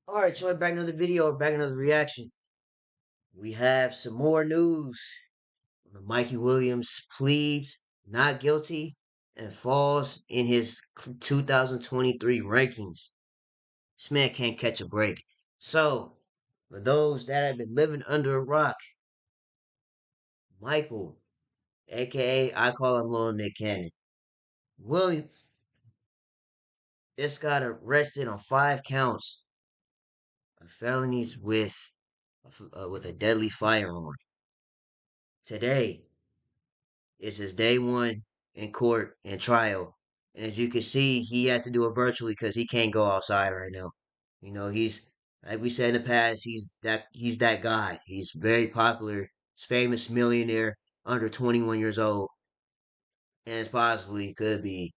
Alright, so back another video, back another reaction. We have some more news. Mikey Williams pleads not guilty and falls in his 2023 rankings. This man can't catch a break. So, for those that have been living under a rock, Michael, aka I call him Lil Nick Cannon, Williams just got arrested on 5 counts of felonies with a deadly firearm. Today, it's his day one in court and trial. And as you can see, he had to do it virtually because he can't go outside right now. He's like we said in the past, he's that guy. He's very popular. He's famous millionaire under 21 years old, and it's possibly could be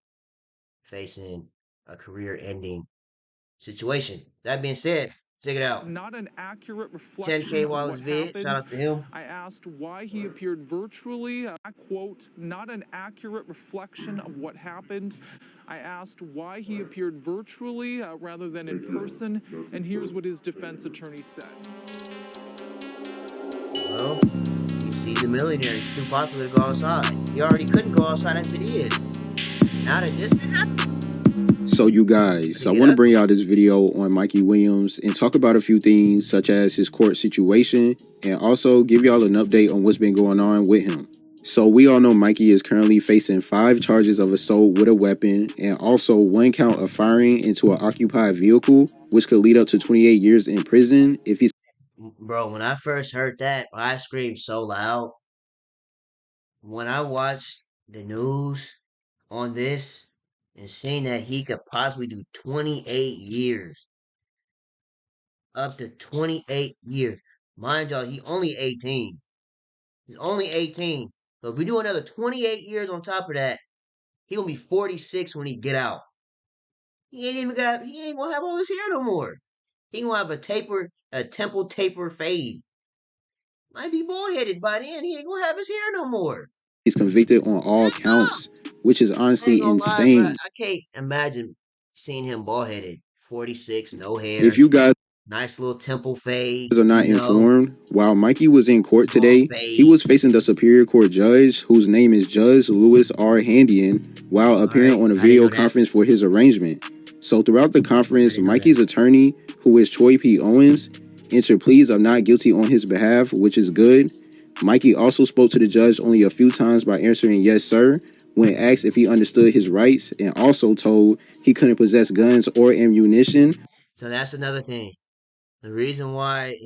facing a career-ending situation. That being said, check it out. Not an accurate reflection 10K of Wallace what vid. Shout happened. out to him. I asked why he appeared virtually. I quote, not an accurate reflection of what happened. I asked why he appeared virtually rather than in person, and here's what his defense attorney said. Well, he's a millionaire. He's too popular to go outside. He already couldn't go outside as it is. Now that this happened. So you guys, I want to bring y'all this video on Mikey Williams and talk about a few things such as his court situation and also give y'all an update on what's been going on with him. So we all know Mikey is currently facing 5 charges of assault with a weapon and also 1 count of firing into an occupied vehicle, which could lead up to 28 years in prison if he's... Bro, when I first heard that, I screamed so loud. When I watched the news on this and seeing that he could possibly do 28 years, up to 28 years. Mind y'all, he only 18. He's only 18. So if we do another 28 years on top of that, he gonna be 46 when he get out. He ain't gonna have all his hair no more. He gonna have a temple taper fade. Might be bald headed by then. He ain't gonna have his hair no more. He's convicted on all counts, which is I ain't honestly gonna lie, bro. insane. I can't imagine seeing him bald headed. 46, no If hair, you guys nice little temple fade, are not informed, while Mikey was in court bald today, he fade. was facing the Superior Court judge, whose name is Judge Louis R. Handian, while appearing on a video conference for his arraignment. So throughout the conference, Mikey's attorney, who is Troy P. Owens, entered pleas of not guilty on his behalf, which is good. Mikey also spoke to the judge only a few times by answering yes sir when asked if he understood his rights, and also told he couldn't possess guns or ammunition. So that's another thing. The reason why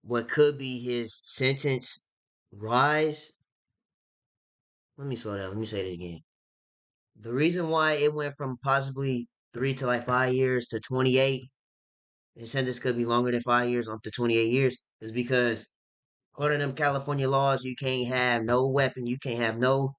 what could be his sentence rise. Let me slow down. Let me say it again. The reason why it went from possibly 3 to like 5 years to 28, his sentence could be longer than 5 years, up to 28 years, is because according to them California laws, you can't have no weapon. You can't have no.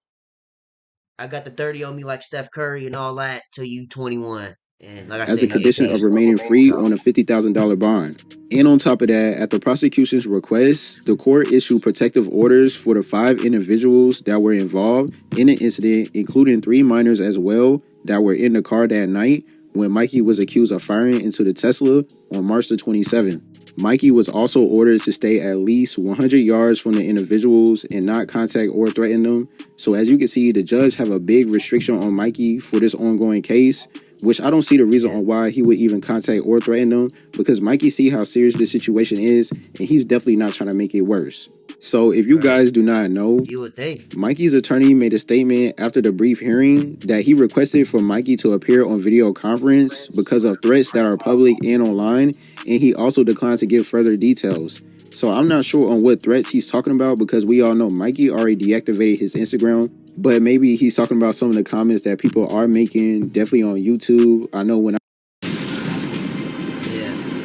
I got the 30 on me like Steph Curry and all that till you 21. And like I As said, a you get condition paid. of remaining free on a $50,000 bond. And on top of that, at the prosecution's request, the court issued protective orders for the 5 individuals that were involved in the incident, including 3 minors as well that were in the car that night when Mikey was accused of firing into the Tesla on March the 27th. Mikey was also ordered to stay at least 100 yards from the individuals and not contact or threaten them. So as you can see, the judge have a big restriction on Mikey for this ongoing case, which I don't see the reason on why he would even contact or threaten them, because Mikey see how serious this situation is, and he's definitely not trying to make it worse. So if you guys do not know, You would think. Mikey's attorney made a statement after the brief hearing that he requested for Mikey to appear on video conference because of threats that are public and online, and he also declined to give further details. So I'm not sure on what threats he's talking about, because we all know Mikey already deactivated his Instagram, but maybe he's talking about some of the comments that people are making, definitely on YouTube. I know when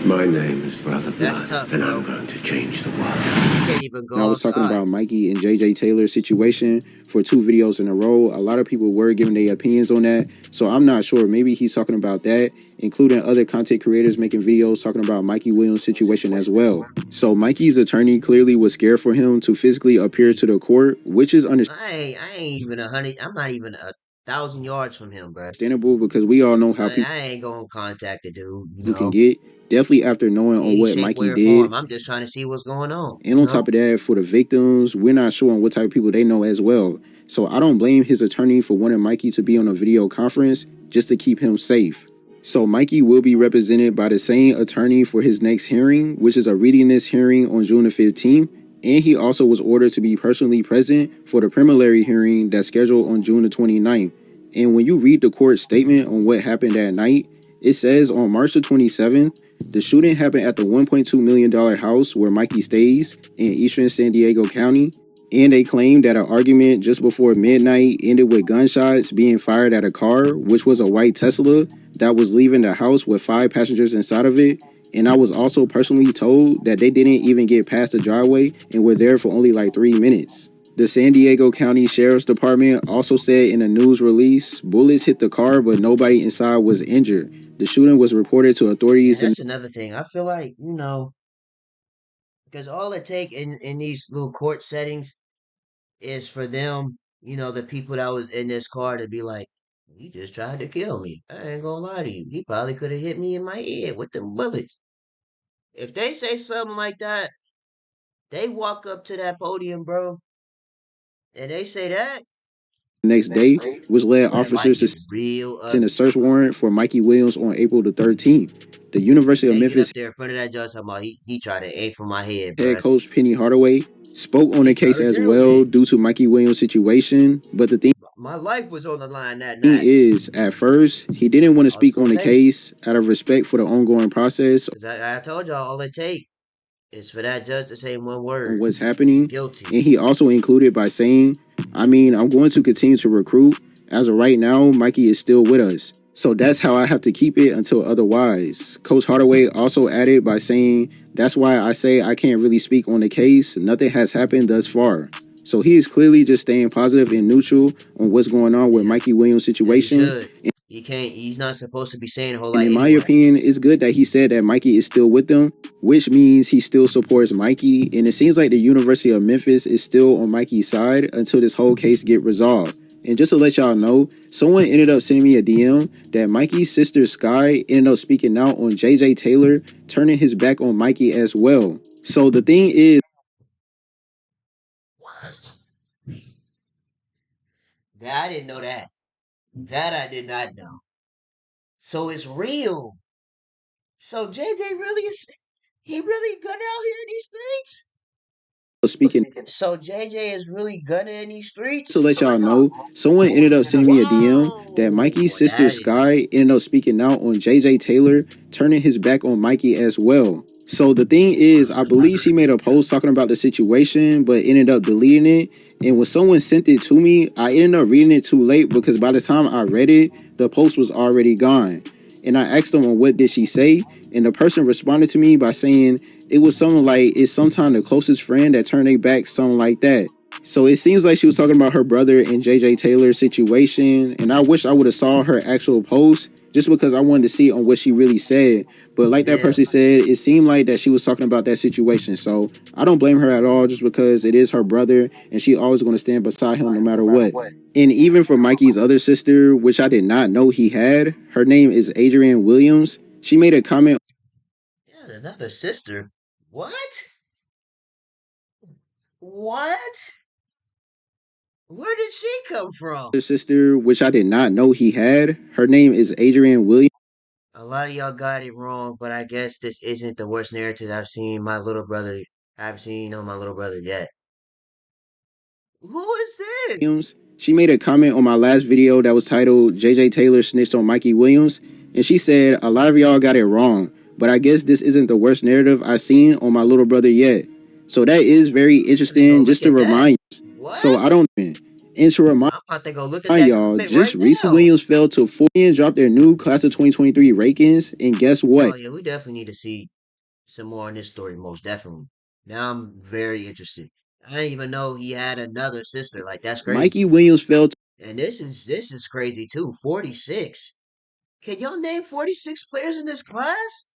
My name is Brother Blood, and I'm going to change the world. Can't even go I was talking outside. about Mikey and JJ Taylor's situation for 2 videos in a row. A lot of people were giving their opinions on that, so I'm not sure. Maybe he's talking about that, including other content creators making videos talking about Mikey Williams' situation as well. So Mikey's attorney clearly was scared for him to physically appear to the court, which is understandable. I ain't even 100. I'm not even 1,000 yards from him, bro. Understandable because we all know So how people I ain't gonna contact the dude, can get. Definitely after knowing on any what shape, way, Mikey or form. did. I'm just trying to see what's going on, And on top of that, for the victims, we're not sure on what type of people they know as well. So I don't blame his attorney for wanting Mikey to be on a video conference just to keep him safe. So Mikey will be represented by the same attorney for his next hearing, which is a readiness hearing on June the 15th. And he also was ordered to be personally present for the preliminary hearing that's scheduled on June the 29th. And when you read the court statement on what happened that night, it says on March the 27th, the shooting happened at the $1.2 million house where Mikey stays in eastern San Diego County, and they claimed that an argument just before midnight ended with gunshots being fired at a car, which was a white Tesla that was leaving the house with 5 passengers inside of it. And I was also personally told that they didn't even get past the driveway and were there for only like 3 minutes. The San Diego County Sheriff's Department also said in a news release, bullets hit the car, but nobody inside was injured. The shooting was reported to and authorities in that's another thing. I feel like because all it take in these little court settings is for them, the people that was in this car to be like, "He just tried to kill me. I ain't gonna lie to you. He probably could have hit me in my head with them bullets." If they say something like that, they walk up to that podium, bro, and they say that, the next day, which led that might officers to get real send a ugly. search warrant for Mikey Williams on April the 13th. The University of They get up Memphis there in front of that judge talking about he tried to aim for my head, head bro. coach Penny Hardaway spoke on He the tried case to as kill well me. due to Mikey Williams' situation. But the thing My life was on the line that night. is, at first, he didn't want to I was speak on gonna the say, case out of respect for the ongoing process because I told y'all all it take is for that judge to say one on word, what's happening. guilty. And he also included by saying, I'm going to continue to recruit. As of right now, Mikey is still with us. So that's how I have to keep it until otherwise. Coach Hardaway also added by saying, that's why I say I can't really speak on the case. Nothing has happened thus far. So he is clearly just staying positive and neutral on what's going on with Yeah, Mikey Williams' and he situation. should. He can't. He's not supposed to be saying a whole And lot in my anyway. opinion, it's good that he said that Mikey is still with them, which means he still supports Mikey. And it seems like the University of Memphis is still on Mikey's side until this whole case get resolved. And just to let y'all know, someone ended up sending me a DM that Mikey's sister Sky ended up speaking out on JJ Taylor, turning his back on Mikey as well. So the thing is, That I didn't know that. That I did not know. So it's real. So JJ really is. He really gun out here in these streets. speaking So JJ is really gunning in these to streets. let y'all know, someone ended up sending me a DM that Mikey's Whoa, sister that is Sky ended up speaking out on JJ Taylor, turning his back on Mikey as well. So the thing is, I believe she made a post talking about the situation, but ended up deleting it. And when someone sent it to me, I ended up reading it too late because by the time I read it, the post was already gone. And I asked them on what did she say, and the person responded to me by saying it was something like it's sometime the closest friend that turned their back, something like that. So it seems like she was talking about her brother and JJ Taylor's situation, and I wish I would have saw her actual post just because I wanted to see on what she really said. But like that yeah. person said, it seemed like that she was talking about that situation. So I don't blame her at all, just because it is her brother, and she always going to stand beside him no matter what. And even for Mikey's other sister, which I did not know he had, her name is Adrienne Williams. She made a comment. Yeah, another sister. What? What? Where did she come from? Her sister, which I did not know he had, her name is Adrienne Williams. A lot of y'all got it wrong, but I guess this isn't the worst narrative I've seen on my little brother yet. Who is this? Williams. She made a comment on my last video that was titled JJ Taylor snitched on Mikey Williams, and she said a lot of y'all got it wrong, but I guess this isn't the worst narrative I've seen on my little brother yet. So that is very Let me go interesting just look to at that. remind you. So I What? don't and to remind I'm about to go look at that y'all, comment just right recent now. Williams fell to 4 and dropped their new class of 2023 rankings, and guess what? Oh yeah, we definitely need to see some more on this story, most definitely. Now I'm very interested. I didn't even know he had another sister. Like that's crazy. Mikey Williams fell And this is crazy too. 46. Can y'all name 46 players in this class?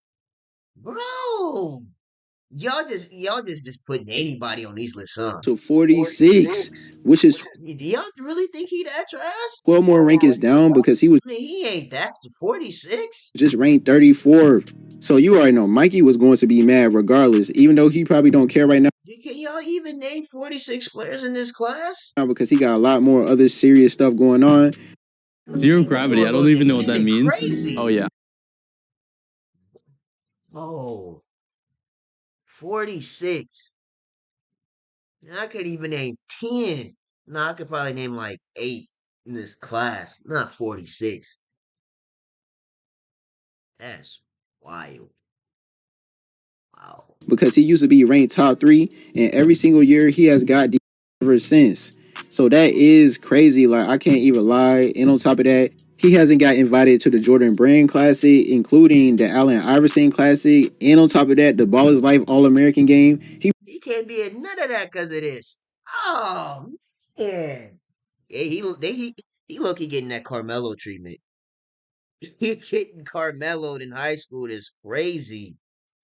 Bro. y'all just putting anybody on these lists, huh? to 46, which is Do y'all really think he that trash? 12 more rankings down because he was I mean, he ain't that 46. just ranked 34th. So you already know Mikey was going to be mad regardless, even though he probably don't care right now Can y'all even name 46 players in this class? because he got a lot more other serious stuff going on. Zero They gonna do gravity. a I don't little even Nick know what that Cannon means. crazy. Oh yeah. Oh, 46. And I could even name 10. No, I could probably name like 8 in this class, not 46. That's wild. Wow. Because he used to be ranked top 3, and every single year he has got ever since. So that is crazy. Like, I can't even lie. And on top of that, he hasn't got invited to the Jordan Brand Classic, including the Allen Iverson Classic. And on top of that, the Ball is Life All American game. He can't be in none of that because of this. Oh, man. Yeah, he low-key getting that Carmelo treatment. He getting Carmeloed in high school is crazy.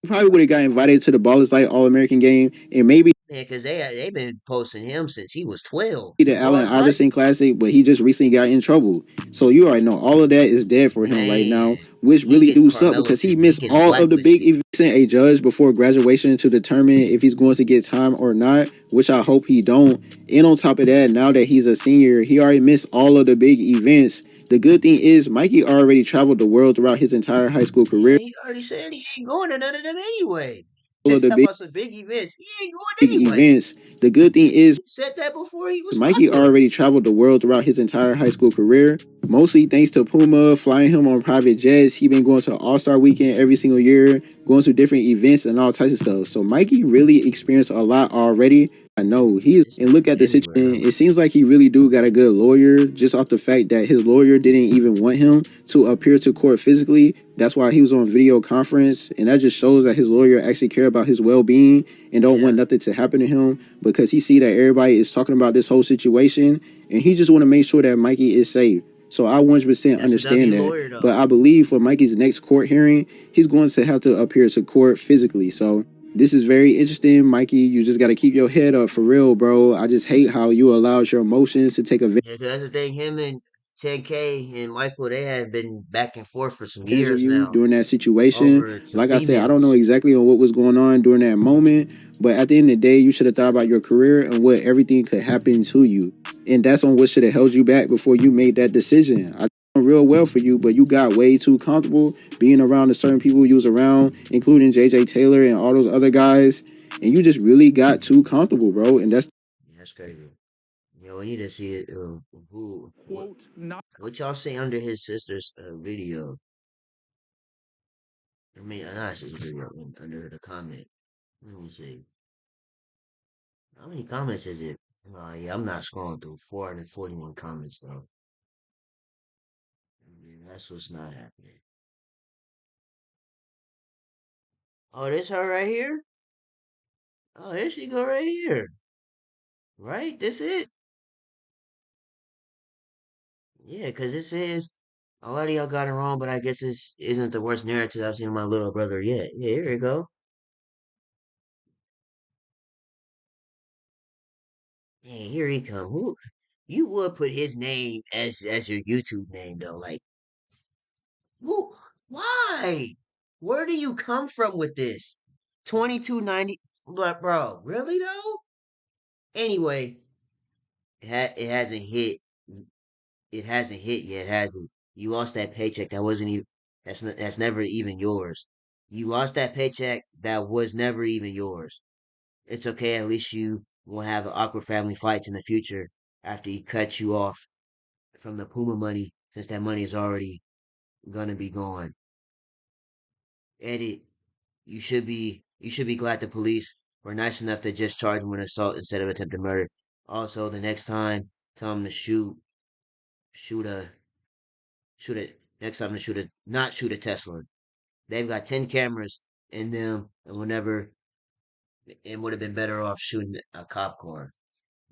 probably would have got invited to the Ball is Life All American game, and maybe Man, because they've been posting him since he was 12. the The Allen ball's life? Iverson Classic, but he just recently got in trouble. So you already know all of that is dead for him right now, Man, which he really getting do suck Carmelo because he treatment. He missed getting all of the big blacklisted. events. A judge before graduation to determine if he's going to get time or not, which I hope he don't. And on top of that, now that he's a senior, he already missed all of the big events. The good thing is Mikey already traveled the world throughout his entire high school Yeah, career. he already said he ain't going to none of them anyway. All of the Talking big about some big events. He ain't going anyway. events. The good thing is He said that before he was Mikey popular. already traveled the world throughout his entire high school career, mostly thanks to Puma flying him on private jets. He been going to All-Star Weekend every single year, going to different events and all types of stuff. So Mikey really experienced a lot already. I know he is, This and look man's at the everywhere, situation. huh? It seems like he really do got a good lawyer, just off the fact that his lawyer didn't even want him to appear to court physically. That's why he was on video conference, and that just shows that his lawyer actually care about his well-being and don't want Yeah, nothing to happen to him because he see that everybody is talking about this whole situation, and he just want to make sure that Mikey is safe. So I 100% that's a understand W that. lawyer But though. I believe for Mikey's next court hearing, he's going to have to appear to court physically. So this is very interesting, Mikey. You just got to keep your head up for real, bro. I just hate how you allowed your emotions to take Yeah, 'cause that's the thing. Him and 10K and Michael, they have been back and forth for some advantage of years you now during that situation. over some Like I said, I don't know females. exactly on what was going on during that moment, but at the end of the day, you should have thought about your career and what everything could happen to you. And that's on what should have held you back before you made that decision. I done real well for you, but you got way too comfortable being around the certain people you was around, including JJ Taylor and all those other guys. And you just really got too comfortable, bro. And that's Yeah, that's crazy. We need to see it. Who? Quote, not What y'all say under his sister's video? I mean, not his video. Under the comment. Let me see. How many comments is it? Yeah, I'm not scrolling through 441 comments though. Yeah, that's what's not happening. Oh, this her right here? Oh, here she go right here. Right? This it? Yeah, because it says a lot of y'all got it wrong, but I guess this isn't the worst narrative I've seen of my little brother yet. Yeah, here we go. Man, here he come. Who you would put his name as your YouTube name though? Like, who? Why? Where do you come from with this? 2290, bro. Really though? Anyway, it hasn't hit. It hasn't hit yet, has it? You lost that paycheck that wasn't even. That's never even yours. You lost that paycheck that was never even yours. It's okay. At least you won't have awkward family fights in the future after he cuts you off from the Puma money, since that money is already gonna be gone. Eddie, you should be glad the police were nice enough to just charge him with assault instead of attempted murder. Also, the next time, tell him to shoot a, shoot it. Next time to not shoot a Tesla. They've got 10 cameras in them, and would have been better off shooting a cop car.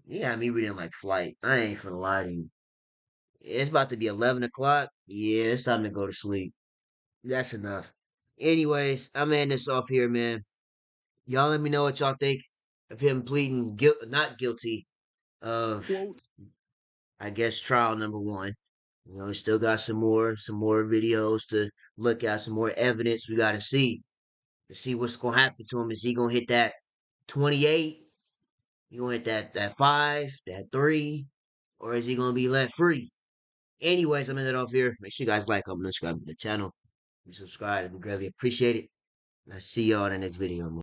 Yeah, me reading like Flight. I ain't finna lie to you. It's about to be 11 o'clock. Yeah, it's time to go to sleep. That's enough. Anyways, I'm ending this off here, man. Y'all let me know what y'all think of him pleading not guilty of, Quote, I guess, trial number one. We still got some more videos to look at, some more evidence we got to see what's gonna happen to him. Is he gonna hit that 28? You gonna hit that 5, that 3, or is he gonna be let free? Anyways, I'm gonna end it off here. Make sure you guys like, comment, subscribe to the channel. If you subscribe, I would greatly appreciate it. And I see y'all in the next video, man.